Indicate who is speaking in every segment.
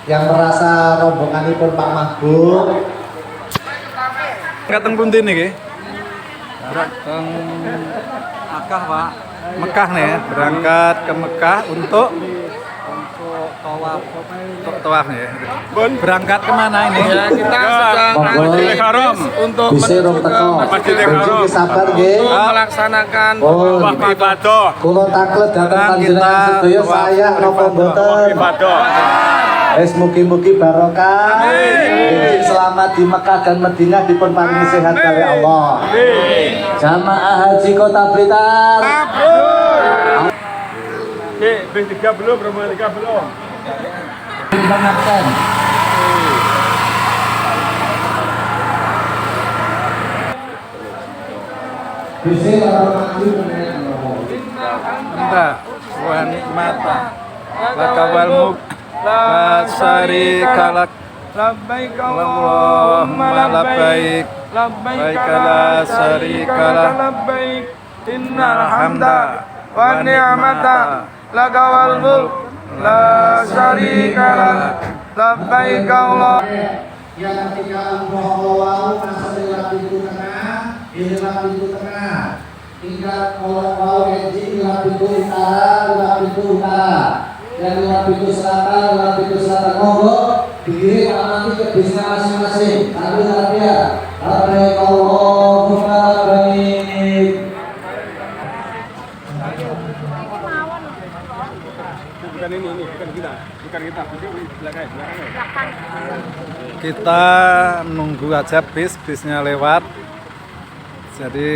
Speaker 1: yang merasa rombonganipun Pak Mahbub
Speaker 2: Kateng pundi niki? Teng Mekah, Pak. Mekah nih ya, berangkat ke Mekah untuk tawaf ya. Berangkat kemana ini?
Speaker 3: Ya, kita sedang
Speaker 1: Masjidil
Speaker 2: Haram
Speaker 3: untuk
Speaker 1: bisa
Speaker 3: menuju
Speaker 1: rong
Speaker 3: ke
Speaker 1: teko
Speaker 3: Masjidil
Speaker 1: benci
Speaker 3: Haram
Speaker 1: sabar nggih
Speaker 3: untuk melaksanakan
Speaker 1: oh
Speaker 2: ibadah.
Speaker 1: kula taklet dateng panjenengan sedaya saya napa mboten wis mugi-mugi barokah benci selamat di Mekah dan Madinah dipun paringi sehat kali Allah jamaah haji Kota Blitar
Speaker 2: B3 belum, Rombongan 3 belum.
Speaker 1: Bangatkan.
Speaker 2: Entah, wa nikmata laka wal mulk la syarika lak
Speaker 3: labbaik
Speaker 2: Allahumma labbaik
Speaker 3: labbaik
Speaker 2: la syarika lak
Speaker 3: labbaik innal hamda wa ni'mata laka wal mulk la syarika lak labbaik Allah.
Speaker 1: Yang ketika Allah masuk dalam pintu tengah, di dalam pintu tengah, tinggal Allah di dalam pintu utara, dan dalam pintu selatan, monggo diri amati ke bisnya masing-masing. Satu ya, labbaik Allahumma labbaik.
Speaker 2: bukan kita belakang. Kita nunggu aja bisnya lewat, jadi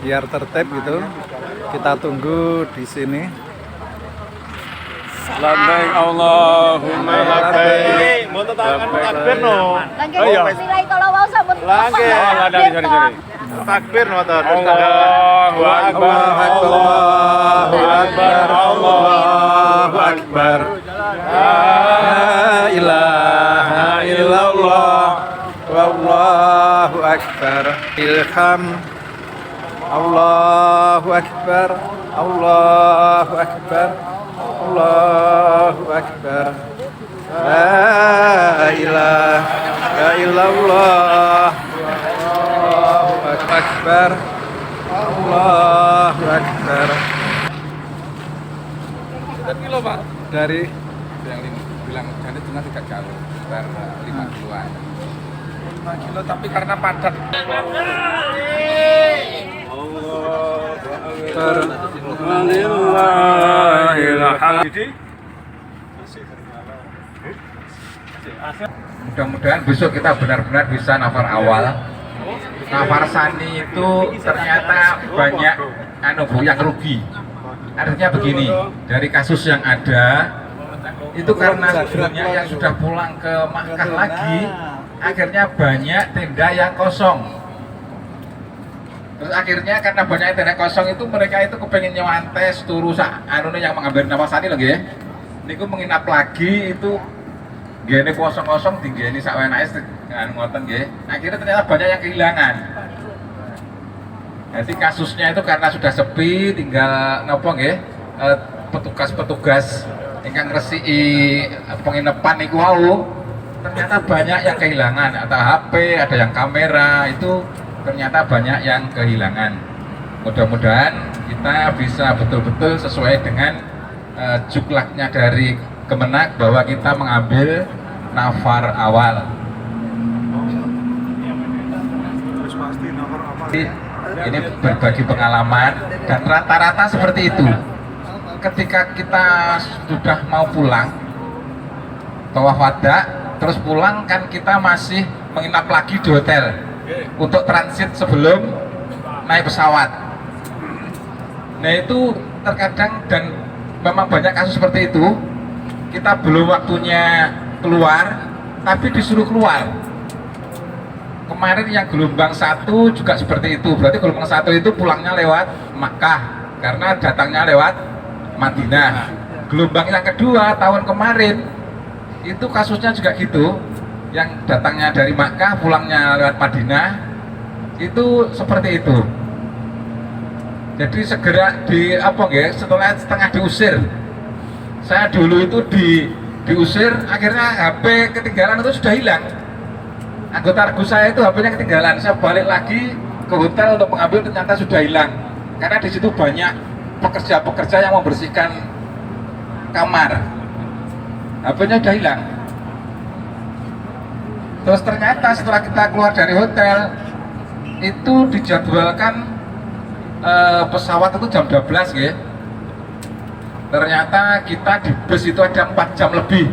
Speaker 2: biar tertib gitu. Kita tunggu di sini. Labbaik Allahumma labbaik. Mau takbir no.
Speaker 4: Ayo. Nilai kalau mau sabun.
Speaker 2: Takbir no. Allahu akbar. Allahu akbar. Allahu akbar. La ilaha illallah. Wallahu akbar. Ilham. Allahu akbar. Allahu akbar. Allahu akbar. La ilaha illallah. Allahu akbar. Allahu akbar.
Speaker 3: Kilo Pak.
Speaker 2: Dari
Speaker 5: yang bilang jadi cuma 3 jalur sekitar 5 kiloan
Speaker 3: 5 kilo tapi karena padat.
Speaker 5: mudah-mudahan besok kita benar-benar bisa nafar awal. Nafar sani itu ternyata banyak yang rugi. Artinya begini, dari kasus yang ada itu karena banyak yang sudah pulang ke Makkah lagi, akhirnya banyak tenda yang kosong. Terus akhirnya karena banyak tenda kosong itu mereka itu kepengen nyewantes turu yang mengambil nafas sani lagi ya. Niku menginap lagi itu gini kosong-kosong tinggi ini sakwenake dengan ngoten nggih. Akhirnya ternyata banyak yang kehilangan. Jadi kasusnya itu karena sudah sepi, tinggal nopo nggih, petugas-petugas ingkang ngresiki penginapan niku wau. Ternyata banyak yang kehilangan, atau HP, ada yang kamera, itu ternyata banyak yang kehilangan. Mudah-mudahan kita bisa betul-betul sesuai dengan juklaknya dari Kemenak bahwa kita mengambil nafar awal. Ini berbagi pengalaman dan rata-rata seperti itu. Ketika kita sudah mau pulang tawaf wada, terus pulang kan kita masih menginap lagi di hotel untuk transit sebelum naik pesawat. Nah itu terkadang dan memang banyak kasus seperti itu. Kita belum waktunya keluar, tapi disuruh keluar. Kemarin yang gelombang 1 juga seperti itu. Berarti gelombang 1 itu pulangnya lewat Makkah, karena datangnya lewat Madinah. Gelombang yang kedua tahun kemarin itu kasusnya juga gitu. Yang datangnya dari Makkah, pulangnya lewat Madinah, itu seperti itu. Jadi segera setelah setengah diusir Saya dulu itu diusir, akhirnya HP ketinggalan itu sudah hilang. Anggota regu saya itu HP-nya ketinggalan. Saya balik lagi ke hotel untuk mengambil, ternyata sudah hilang. Karena di situ banyak pekerja-pekerja yang membersihkan kamar. HP-nya sudah hilang. Terus ternyata setelah kita keluar dari hotel itu dijadwalkan pesawat itu jam 12 ya. Ternyata kita di bus itu ada 4 jam lebih.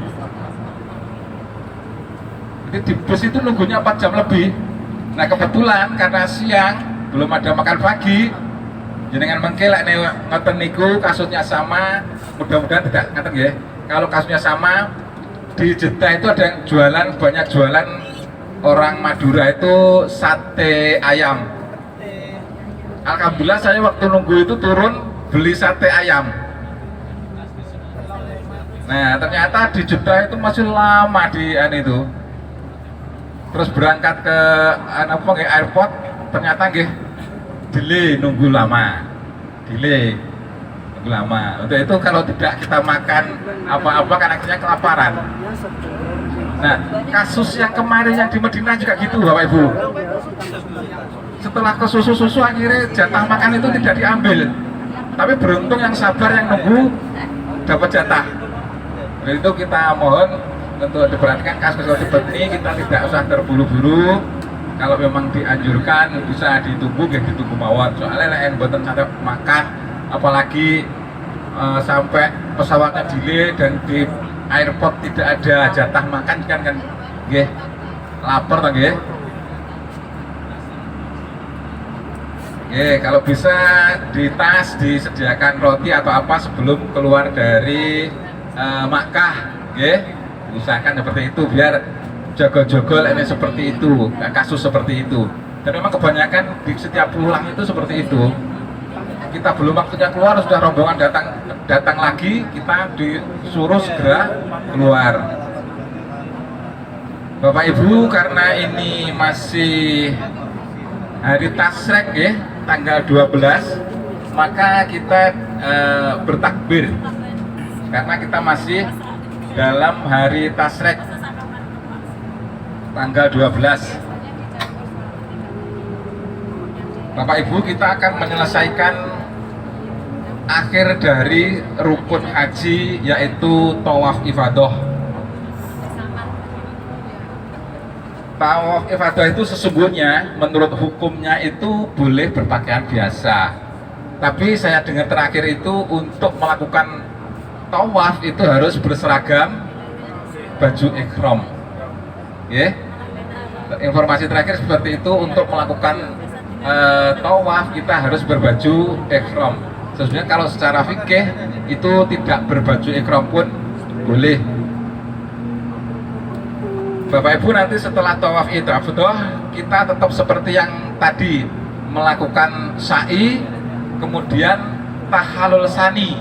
Speaker 5: Jadi di bus itu nunggunya 4 jam lebih. Nah kebetulan karena siang belum ada makan pagi, jenengan mengkelek nih ngoten niku kasusnya sama, mudah-mudahan tidak ngoten ya. Kalau kasusnya sama, di Jeddah itu ada yang jualan, banyak jualan orang Madura itu sate ayam. Alhamdulillah saya waktu nunggu itu turun beli sate ayam. Nah ternyata di Jeddah itu masih lama di itu. Terus berangkat ke airport, ternyata delay, nunggu lama. Untuk itu kalau tidak kita makan apa-apa kan akhirnya kelaparan. Nah, kasus yang kemarin yang di Medina juga gitu Bapak Ibu. Setelah ke susu akhirnya jatah makan itu tidak diambil. Tapi beruntung yang sabar yang nunggu dapat jatah. Dari itu kita mohon untuk diperhatikan kasus seperti ini, kita tidak usah terburu-buru. Kalau memang dianjurkan bisa ditunggu mawon. Soalnya lain boten sampai makan, apalagi sampai pesawatnya delay dan di airport tidak ada jatah makan kan nggih lapar to nggih. Kalau bisa di tas disediakan roti atau apa sebelum keluar dari Makkah nggih. Usahakan seperti itu biar jogol-jogol ini seperti itu, kasus seperti itu. Dan memang kebanyakan di setiap pulang itu seperti itu. Kita belum waktunya keluar sudah rombongan datang lagi, kita disuruh segera keluar. Bapak Ibu, karena ini masih hari Tasyrik ya, tanggal 12, maka kita bertakbir karena kita masih dalam hari Tasyrik tanggal 12. Bapak Ibu, kita akan menyelesaikan akhir dari rukun haji, yaitu tawaf ifadah. Tawaf ifadah itu sesungguhnya menurut hukumnya itu boleh berpakaian biasa. Tapi saya dengar terakhir itu untuk melakukan tawaf itu harus berseragam baju ihram. Informasi terakhir seperti itu, untuk melakukan tawaf kita harus berbaju ihram. Sebenarnya kalau secara fikih itu tidak berbaju ihram pun boleh. Bapak Ibu, nanti setelah tawaf ifadah kita tetap seperti yang tadi, melakukan sa'i, kemudian tahallul sani.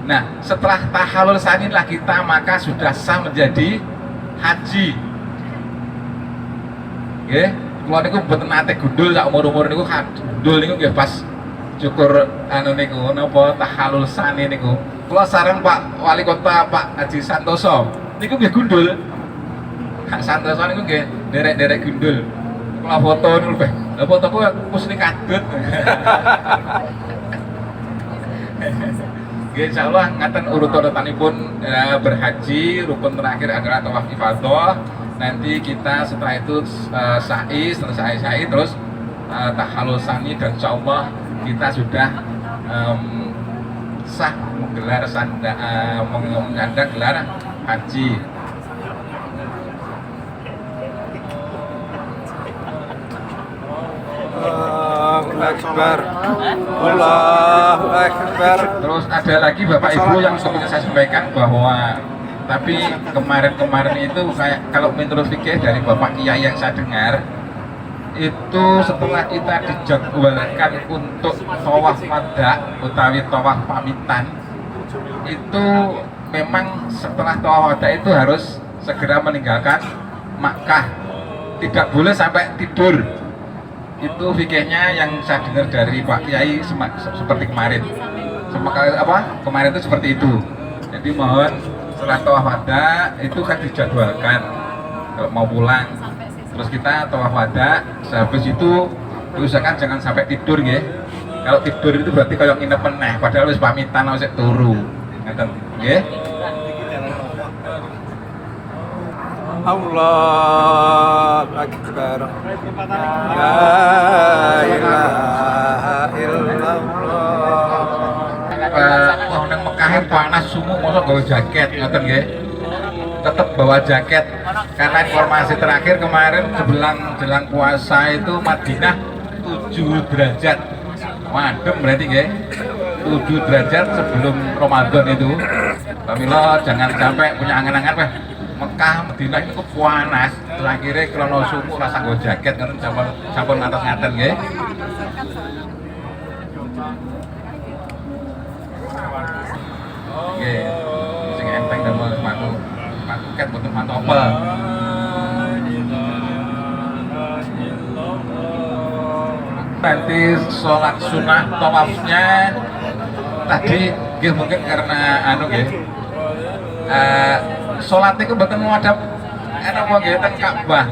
Speaker 5: Nah, setelah tahallul sani lah kita maka sudah sah menjadi haji. Nggih, kula niku mboten nate gundul sak umur-umur niku, gundul niku nggih pas syukur niku napa tahallul sani niku. Kula sareng Pak Wali Kota Pak Haji Santoso niku nggih gundul. Kak Santoso niku nggih derek-derek gundul. Kula foto niku lho, lha fotoku mesti kadut. Insyaallah ngaten urut-urutanipun berhaji, rukun terakhir adalah tawaf ifadah. Nanti kita setelah itu sa'i, setelah sa'i terus tahallul sani, dan insyaallah kita sudah sah menggelar menyandang gelar haji.
Speaker 2: Allahu Akbar. Allahu Akbar.
Speaker 5: Terus ada lagi Bapak Ibu yang seperti saya sampaikan bahwa tapi kemarin itu kayak kalau menurut fikih dari Bapak Kiai yang saya dengar itu, setelah kita dijadwalkan untuk tawaf wada utawi tawaf pamitan, itu memang setelah tawaf wada itu harus segera meninggalkan Makkah, tidak boleh sampai tidur. Itu fikihnya yang saya dengar dari Pak Kiai seperti kemarin. Kemarin itu seperti itu. Jadi Jadi mohon setelah tawaf wada itu kan dijadwalkan kalau mau pulang. Terus kita tawaf wada, sehabis itu diusahakan jangan sampai tidur ya. Kalau tidur itu berarti kayak nginep meneh, padahal wis pamitan wis turu. Ngeten nggih.
Speaker 2: Allah Akbar. La ilaha illallah.
Speaker 5: Wong nang Mekah panas sumu mosok gawe jaket ngoten nggih. Tetap bawa jaket karena informasi terakhir kemarin jelang puasa itu Madinah 7 derajat. Wadem berarti nggih. 7 derajat sebelum Ramadan itu. Pamila jangan sampai punya angan-angan weh Mekah Madinah itu panas. Terakhirnya krono sumu rasa nggo jaket ngoten sampun ngantos ngaten nggih. Nggih. Sing enteng damel sepatu ket boten pantopel. Nanti sholat sunnah tawafnya tadi nggih mungkin karena anu nggih. Sholat itu boten ngadep apa nggih teng Ka'bah.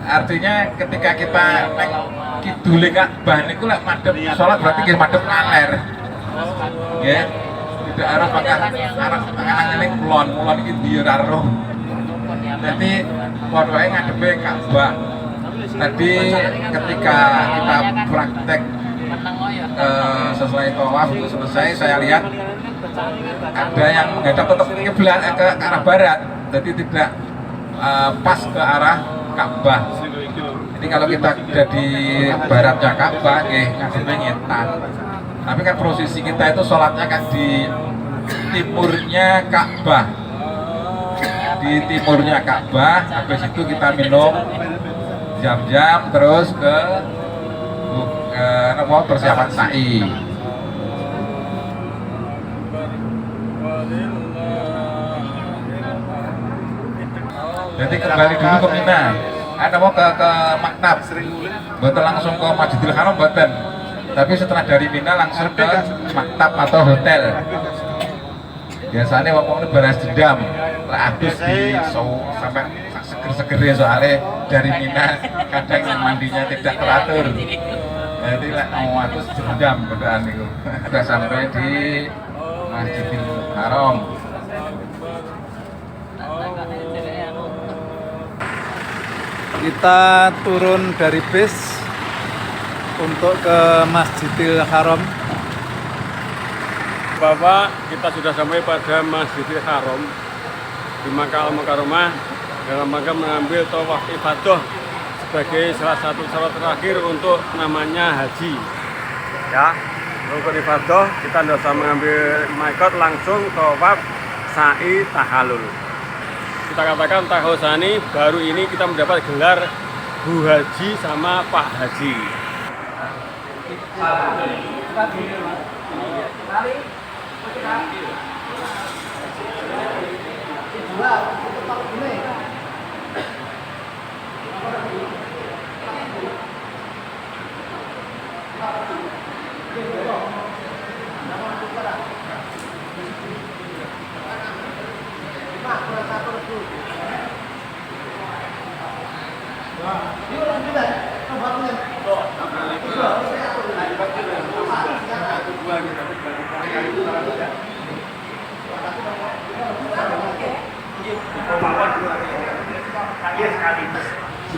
Speaker 5: Artinya ketika kita neng kidule Ka'bah niku lek madhep sholat berarti nggih madhep ngaler. Nggih. Tidak arah angan-angan kulon iki ndi ora roh. Jadi pokoke ngadepe Ka'bah. Tadi ketika kita praktek sesuai tawaf itu selesai, saya lihat ada yang menghadap tetap kiblat ke arah barat, jadi tidak pas ke arah Ka'bah. Jadi kalau kita ada di baratnya Ka'bah, ngadepnya ngetan. Tapi kan posisi kita itu sholatnya kan di timurnya Ka'bah. Di timurnya Ka'bah, habis itu kita minum jam-jam terus ke persiapan sa'i. Jadi kembali dulu ke Mina. Ada mau ke maktab, betul langsung ke Masjidil Haram betul. Tapi setelah dari Mina langsung ke maktab atau hotel. Biasanya waktu itu balas dendam, adus di sampai seger-seger ya soalnya dari Mina kadang yang mandinya tidak teratur. Jadi lah mau adus dendam bedaan itu. Sudah sampai di Masjidil Haram.
Speaker 2: Kita turun dari bis untuk ke Masjidil Haram.
Speaker 6: Bapak, kita sudah sampai pada Masjidil Haram di Makkah Al-Mukarramah dalam rangka mengambil tawaf ibadah sebagai salah satu syarat terakhir untuk namanya haji. Ya, untuk ibadah kita tidak usah mengambil mikot, langsung tawaf sa'i tahallul. Kita katakan tahosani baru ini kita mendapat gelar Bu Haji sama Pak Haji.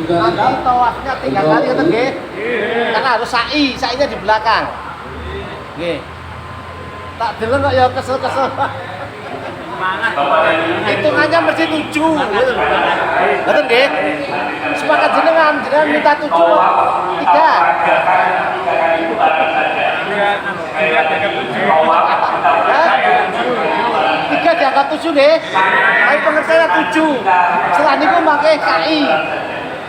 Speaker 1: Nanti tawafnya 3 kali itu nggih. Karena harus sa'i-nya di belakang. Nggih. Tak deleng kok ya kesel-kesel. Hitungannya mesti 7 gitu. Betul nggih? Sepakat jenengan minta 7 kok 3. Tiga diangkat 7 nggih. Tapi pengertiannya 7. Setelah niku mangke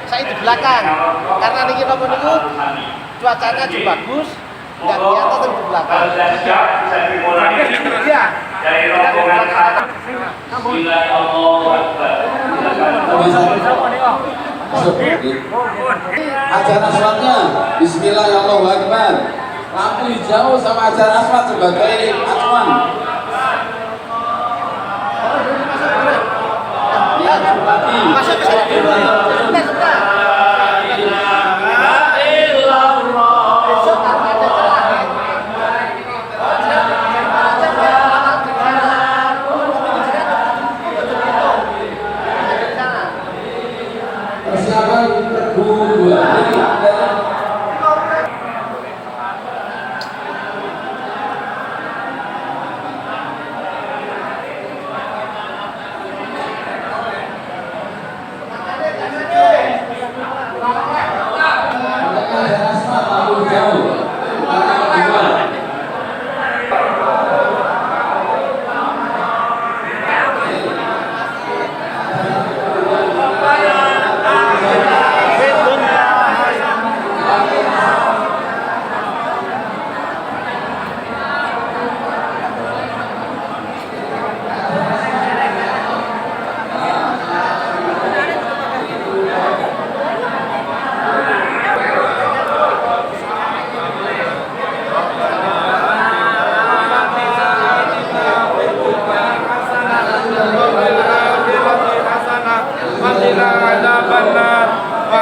Speaker 1: sa'i di belakang. Karena niki napa niku cuacanya juga bagus, enggak kelihatan di belakang. Iya.
Speaker 7: Ajaran aswatnya Bismillahirrahmanirrahim. Lampu hijau sama ajaran aswat sebagai acuan.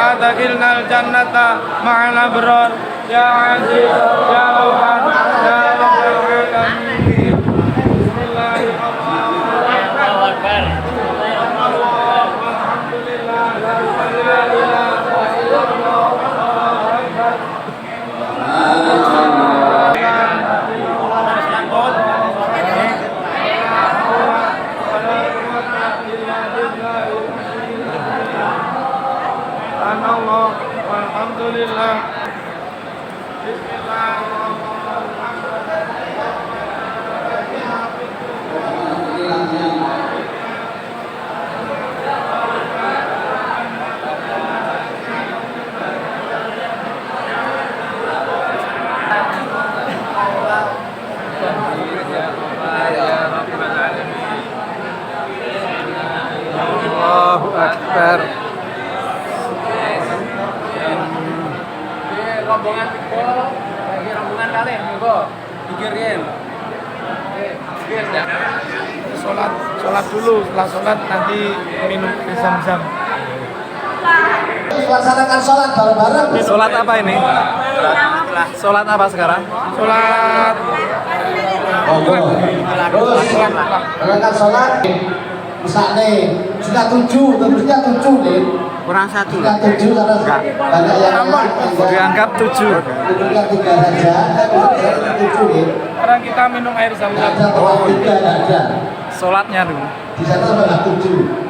Speaker 3: لا تكلنا الجنة مع الأبرار يا عزيز يا غفار يا رب العالمين بسم الله الرحمن الرحيم والحمد لله لا إله إلا الله Allah walhamdulillah
Speaker 2: Allahu Akbar.
Speaker 3: rombongan pikul lagi rombongan kali monggo pikirin sholat dulu, setelah sholat nanti minum zam-zam.
Speaker 1: Laksanakan sholat bareng-bareng.
Speaker 2: Sholat apa ini? Sholat apa sekarang?
Speaker 3: Sholat
Speaker 1: Terus laksanakan sholat. Misalnya sudah 7, tentunya 7 nih.
Speaker 2: Kurang satu.
Speaker 1: Sudah 7 karena banyak yang
Speaker 2: Dianggap 7.
Speaker 1: Tentunya 3 saja. Kan 7 nih.
Speaker 3: sekarang kita minum air zam-zam.
Speaker 1: Ada 3 ada.
Speaker 2: Sholatnya dulu.
Speaker 1: Di sana sudah 7.